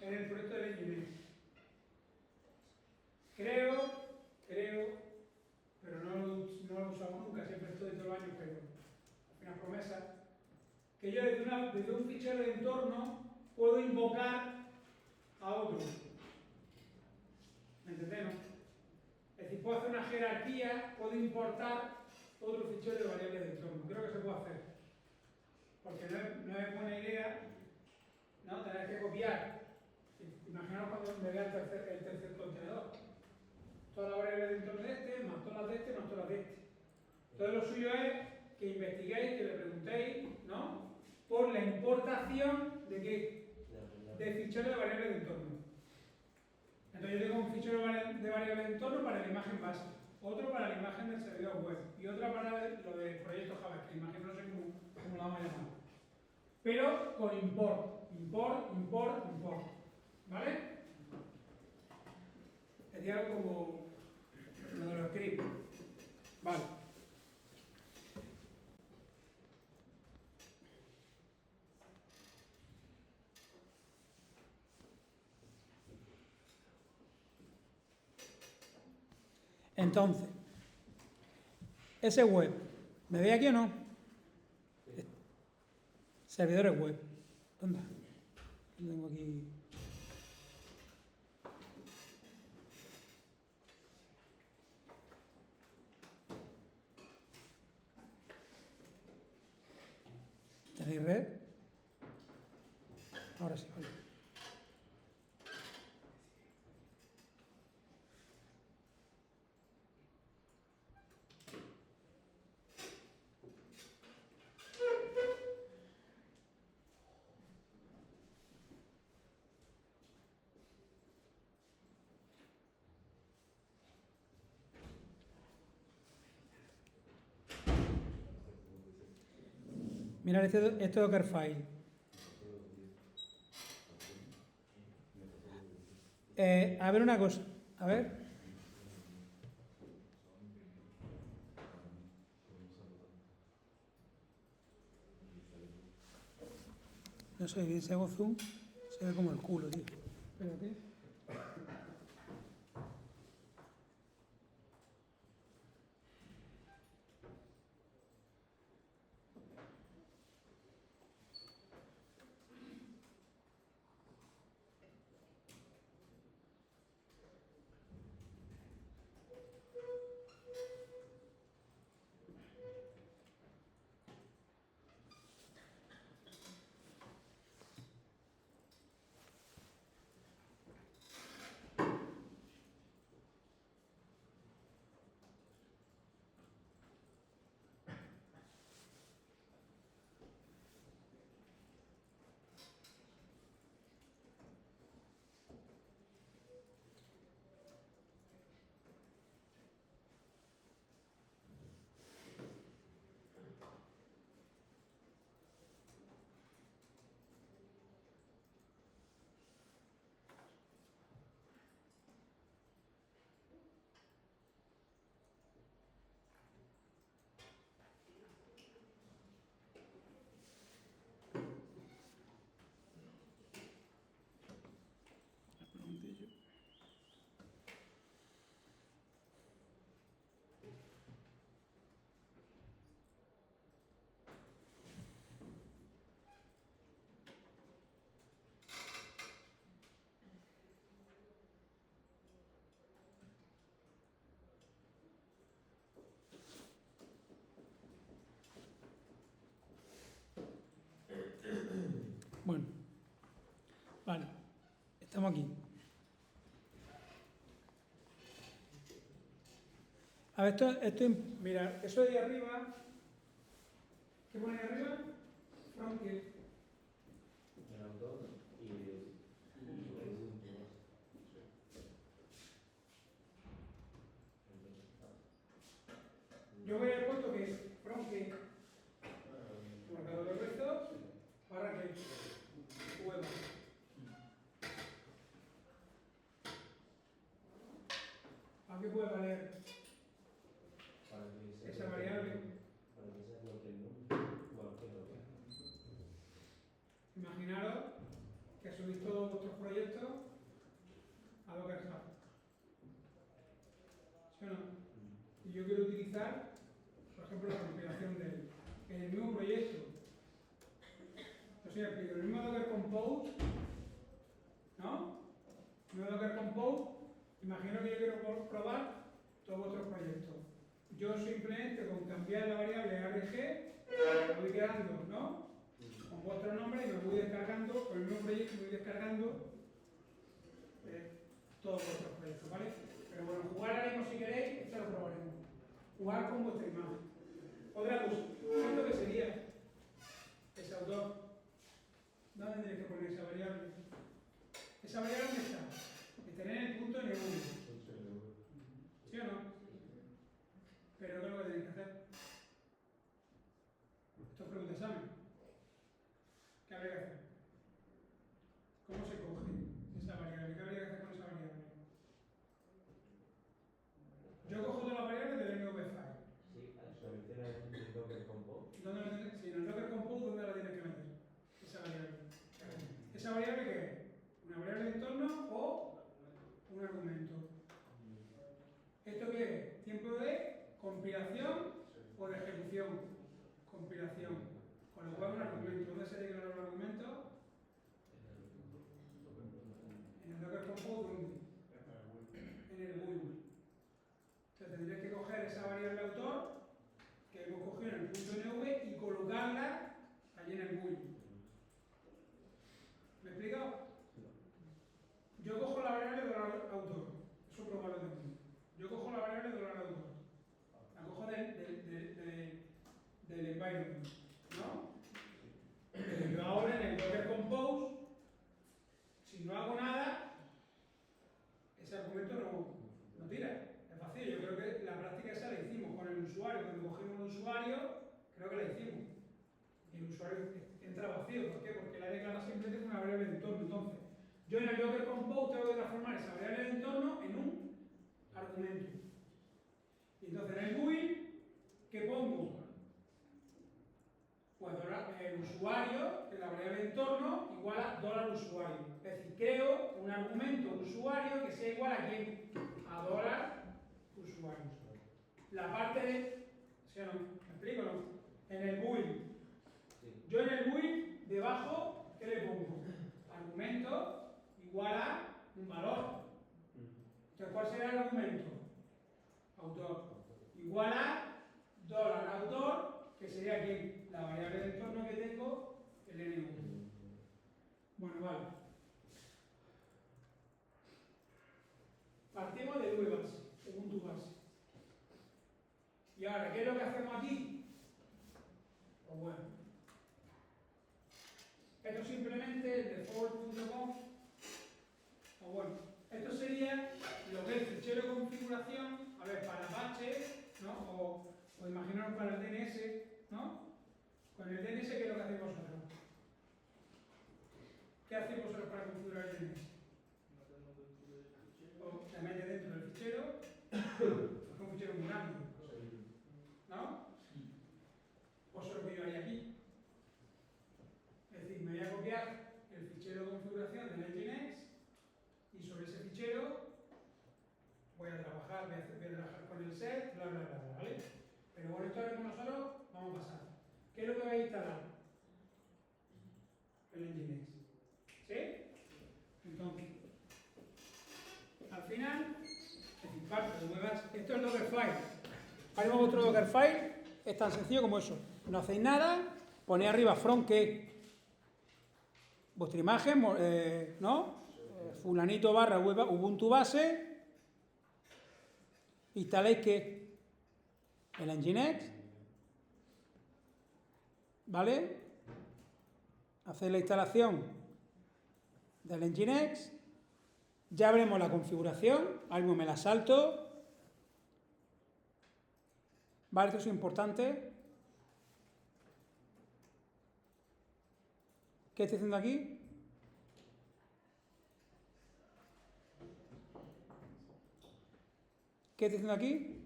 en el proyecto del Nginx. Creo, pero no lo usamos nunca, siempre estoy todos los años, pero una promesa, que yo desde un fichero de entorno puedo invocar a otro. ¿Me entendemos? Es decir, puedo hacer una jerarquía, puedo importar otro fichero de variables de entorno. Creo que se puede hacer. Porque no es buena idea, ¿no?, tener que copiar. Imaginaos cuando me vea el tercer contenedor. Todas las variables de entorno de este, más todas las de este, más todas las de este. Entonces lo suyo es que investiguéis, que le preguntéis, ¿no?, por la importación de qué? De ficheros de variables de entorno. Entonces yo tengo un fichero de variables de entorno para la imagen base, otro para la imagen del servidor web y otra para lo del proyecto JavaScript. Imagen no sé cómo la vamos a llamar. Pero con import. ¿Vale? Es algo como lo de los scripts. Vale. Entonces, ese web, ¿me veis aquí o no? Servidores web. ¿Dónde? Lo tengo aquí. ¿Tenéis red? Ahora sí, vale. Mirad este Dockerfile. A ver una cosa. A ver. No sé, si hago zoom, se ve como el culo, tío. Espérate. Bueno, vale, estamos aquí. A ver, mira, eso de ahí arriba, ¿qué pone ahí arriba? From que El autor y yo voy a haber puesto que from que marcador de resto para que pueda. ¿A qué puede valer para que sea esa variable? para que sea cualquier número, cualquier otro. Imaginaros que subís todos vuestros proyectos a Dockerhub. ¿Sí o no? Y yo quiero utilizar, por ejemplo, la compilación de él en el mismo proyecto. O sea, explico, el mismo Docker Compose, ¿no? El mismo Docker Compose, imagino que yo quiero probar todos vuestros proyectos. Yo simplemente con cambiar la variable arg, me voy quedando, ¿no? Con vuestro nombre y me voy descargando, con el mismo proyecto me voy descargando todos vuestros proyectos, ¿vale? Pero bueno, jugar ahora mismo si queréis, esto lo probaremos. Jugar con vuestra imagen. Otra cosa, ¿cuánto que sería ese autor? ¿Dónde tendréis que poner esa variable? ¿Esa variable dónde está? Estará en el punto N1. ¿Sí o no? Pero ¿qué es lo que tenéis que hacer? Esto es pregunta examen. ¿Qué habría que hacer? ¿Cómo se coge esa variable? ¿Qué habría que hacer con esa variable? Yo cojo todas las variables del NV file. Sí, la meterla en el Docker Compose. ¿Dónde la tienes? Si en el Docker Compose, ¿dónde la tienes que meter? Esa variable. ¿Esa variable qué es? ¿Una variable de entorno o un argumento? ¿Esto qué es? ¿Tiempo de compilación o de ejecución? Compilación. Con lo cual un argumento. ¿Dónde se declara un argumento? En el Docker Compose, ¿dónde? En el GUI. Entonces tendréis que coger esa variable autor que hemos cogido en el punto NV y colocarla allí en el GUI. ¿Me he explicado? Yo cojo la variable $autor. Eso probarlo también. Yo cojo la variable $autor. La cojo del environment. ¿No? Pero yo ahora en el Docker Compose, si no hago nada, ese argumento no tira. Es vacío. Yo creo que la práctica esa la hicimos con el usuario. Cuando cogimos el usuario, creo que la hicimos. Y el usuario entra vacío. ¿Por qué? Porque la declara simplemente una variable de entorno. Entonces, yo en el Docker Compose tengo que transformar esa variable de entorno en un argumento. Y entonces en el GUI, ¿qué pongo? Pues el usuario, que la variable de entorno, igual a $usuario. Es decir, creo un argumento sea igual a quién, a dólar usuarios. La parte de, ¿sí o no? ¿Me explico no? En el build, Sí. yo en el build, debajo, ¿qué le pongo? Argumento igual a un valor. Entonces, ¿cuál será el argumento? Autor. Igual a dólar autor, que sería aquí la variable de entorno que tengo, el N1. Bueno, vale. Partimos de V base, Ubuntu base. Y ahora, ¿qué es lo que hacemos aquí? Pues bueno. Esto simplemente el default.conf. Pues bueno, esto sería lo que es el fichero de configuración, a ver, para Apache, ¿no? O imaginaros para el DNS, ¿no? Con el DNS, ¿qué es lo que hacéis vosotros? ¿Qué hacéis vosotros para configurar el DNS? O te metes dentro del fichero, es un fichero muy grande, ¿no? Pues eso es lo que yo haría aquí. Es decir, me voy a copiar el fichero de configuración del Nginx y sobre ese fichero voy a trabajar, voy a trabajar con el set, bla, bla, bla, bla, ¿vale? Pero bueno, esto ahora con nosotros vamos a pasar. ¿Qué es lo que vais a instalar? El Nginx. ¿Sí? Entonces, al final, es decir, parte de Webapps, esto es Dockerfile. Haremos otro Dockerfile, es tan sencillo como eso. No hacéis nada, ponéis arriba from que vuestra imagen, ¿no? Fulanito barra Ubuntu base, instaláis que el Nginx, ¿vale? Hacéis la instalación del Nginx, ya veremos la configuración, ahora mismo me la salto, ¿vale? Esto es importante. ¿Qué estoy haciendo aquí? ¿Qué estoy haciendo aquí?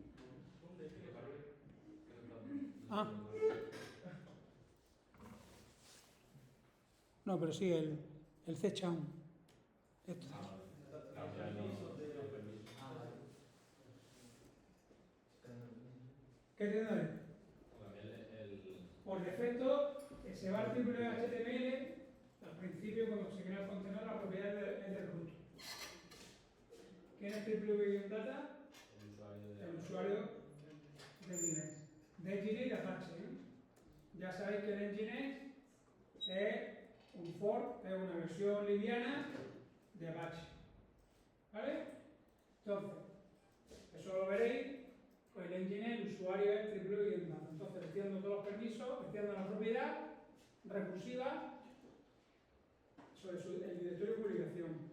Ah. No, pero sí, el C-Chaun. Esto. ¿Qué estoy haciendo ahí? Por defecto, se va al triple HTML, al principio cuando se crea el contenedor, la propiedad es del root. ¿Quién es triple data? El usuario de Nginx. De Nginx y de Apache. Ya sabéis que el Nginx es un fork, es una versión liviana de Apache. ¿Vale? Entonces, eso lo veréis. Con el Nginx el usuario es triple data. Entonces, le estoy dando todos los permisos, le estoy dando la propiedad recursiva sobre el directorio de publicación.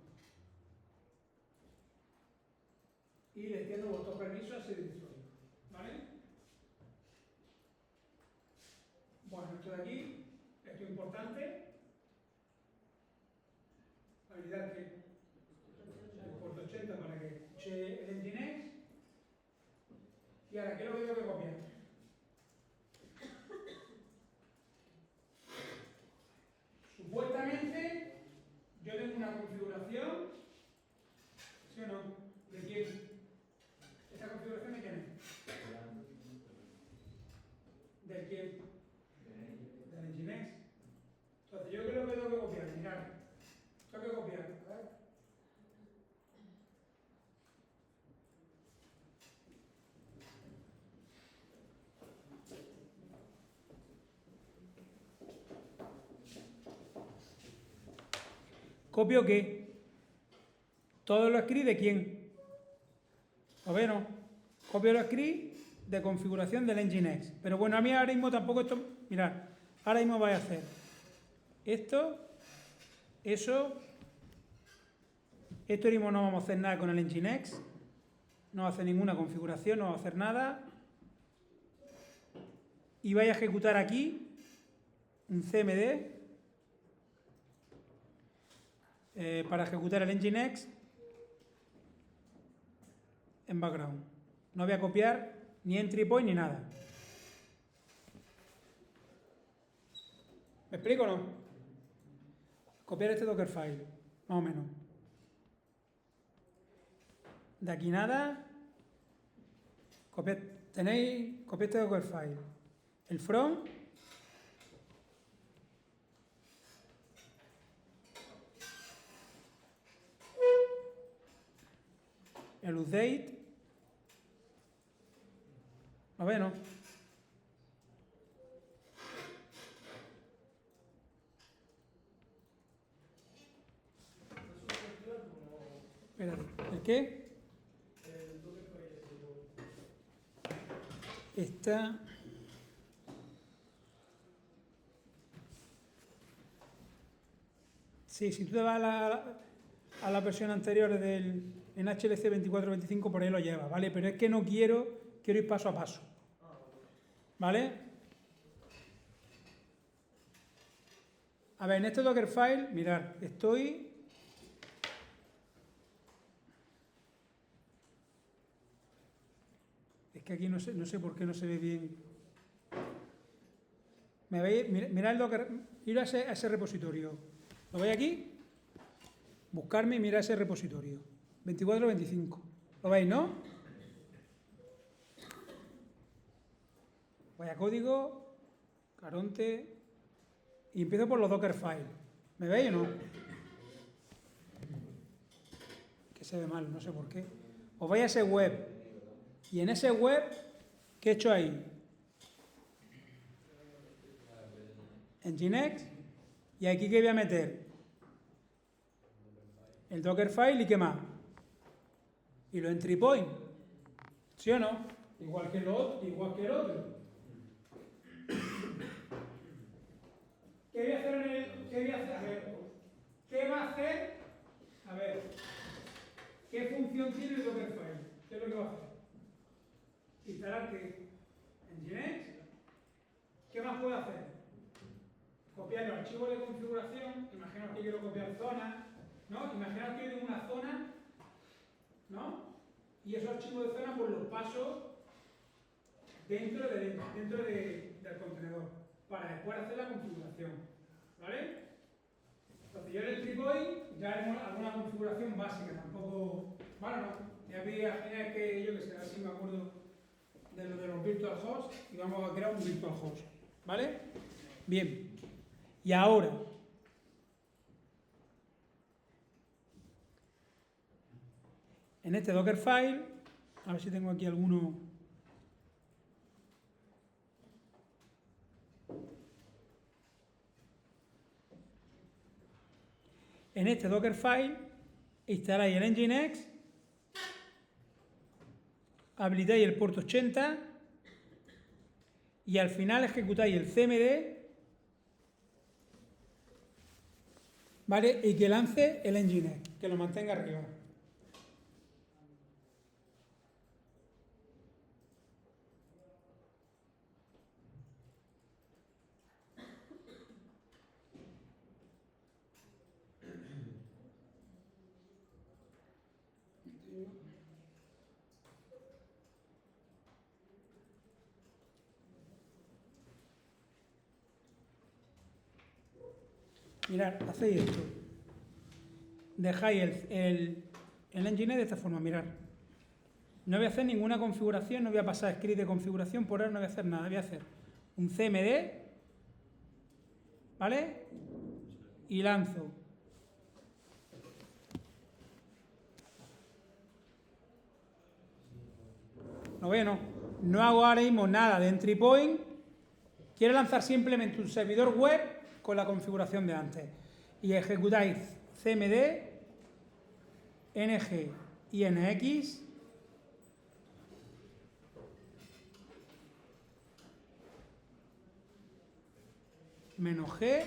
Y le estoy dando vuestros permisos a ese directorio. ¿Vale? Bueno, esto de aquí, esto es importante. Validar que el puerto 80 para que escuche el Nginx. Y ahora, ¿qué es lo que tengo que copiar? Supuestamente, yo tengo una configuración, ¿sí o no? ¿De quién? ¿Esta configuración de quién es? ¿De quién? Del Nginx. Entonces, ¿yo qué es lo que tengo que copiar? Mirad, tengo que copiar. A ver. ¿Copio qué? Todo lo script de quién. ¿O ve no? Copio los script de configuración del Nginx. Pero bueno, a mí ahora mismo tampoco esto. Mirad, ahora mismo voy a hacer esto, eso. Esto ahora mismo no vamos a hacer nada con el Nginx. No va a hacer ninguna configuración, no va a hacer nada. Y voy a ejecutar aquí un CMD para ejecutar el Nginx en background. No voy a copiar ni entry point ni nada. ¿Me explico o no? Copiar este Dockerfile, más o menos. De aquí nada. Tenéis copiar este Dockerfile. El from. El update. ¿Lo ve, no? Espérate. ¿El qué? Está. Sí, si tú te vas a la versión anterior en HLC 2425, por ahí lo lleva, ¿vale? Pero es que no quiero ir paso a paso. ¿Vale? A ver, en este Dockerfile, mirad, estoy. Es que aquí no sé por qué no se ve bien. ¿Me veis? Mirad el Docker, ir a ese repositorio. ¿Lo veis aquí? Buscarme y mirar ese repositorio. 2425. ¿Lo veis, no? Vaya código, Caronte. Y empiezo por los Dockerfile. ¿Me veis o no? Que se ve mal, no sé por qué. Os vais a ese web. Y en ese web, ¿qué he hecho ahí? Nginx. Y aquí, ¿qué voy a meter? El Dockerfile y ¿qué más? Y los entry point. ¿Sí o no? Igual que el otro. ¿Qué voy a hacer en el...? ¿Qué voy a hacer? A ver. ¿Qué va a hacer? A ver. ¿Qué función tiene el Dockerfile? ¿Qué es lo que va a hacer? Instalar qué? Nginx. ¿Qué más puedo hacer? Copiar los archivos de configuración. Imaginaos que quiero copiar zonas, ¿no? Imaginaos que yo tengo una zona, ¿no? Y esos archivos de zona pues los paso dentro del contenedor para después hacer la configuración, ¿vale? Entonces yo en el tripod ya haremos alguna configuración básica, tampoco, bueno, no, ya vi a que yo que sé, a ver si me acuerdo de lo de los virtual hosts y vamos a crear un virtual host, ¿vale? Bien, y ahora en este Dockerfile, a ver si tengo aquí alguno. En este Dockerfile instaláis el Nginx, habilitáis el puerto 80 y al final ejecutáis el cmd, ¿vale? Y que lance el Nginx, que lo mantenga arriba. Mirad, hacéis esto. Dejáis el Nginx de esta forma, mirad. No voy a hacer ninguna configuración, no voy a pasar script de configuración, por ahora no voy a hacer nada. Voy a hacer un cmd, ¿vale? Y lanzo. ¿Lo veis o no? No hago ahora mismo nada de entry point. Quiero lanzar simplemente un servidor web con la configuración de antes. Y ejecutáis cmd, ng y nx, -g,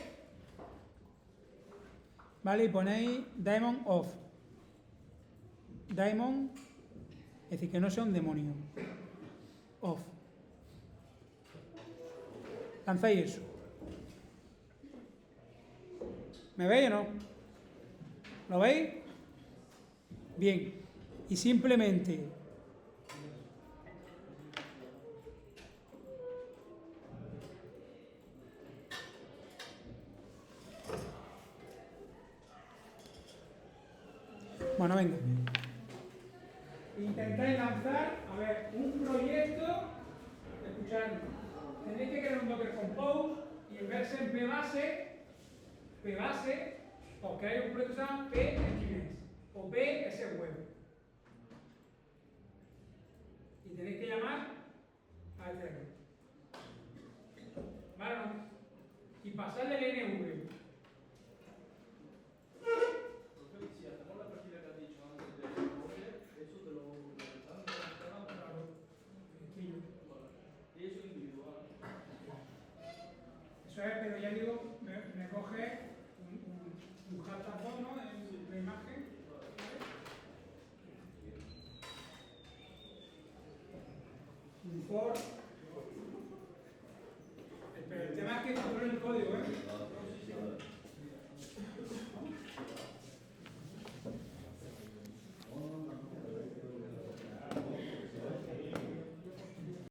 ¿vale? Y ponéis daemon off. Daemon, es decir, que no sea un demonio. Off. Lanzáis eso. ¿Me veis o no? ¿Lo veis? Bien. Y simplemente bueno, venga. intentáis lanzar, a ver, un proyecto, escuchadme, tenéis que crear un Docker Compose y en vez de ser P-base, os creáis un proyecto que se llama P-Nginx o P-S-Web. Y tenéis que llamar a este de aquí. ¿Vale o no? Y pasarle el NV. Si hacemos la partida que has dicho antes de Roger, eso te lo dan Claro. Sencillo. y eso es individual. Eso es, pero ya digo, me coge un hashtag 2, ¿no? En la imagen. Un for. Pero el tema es que controle el código, ¿eh?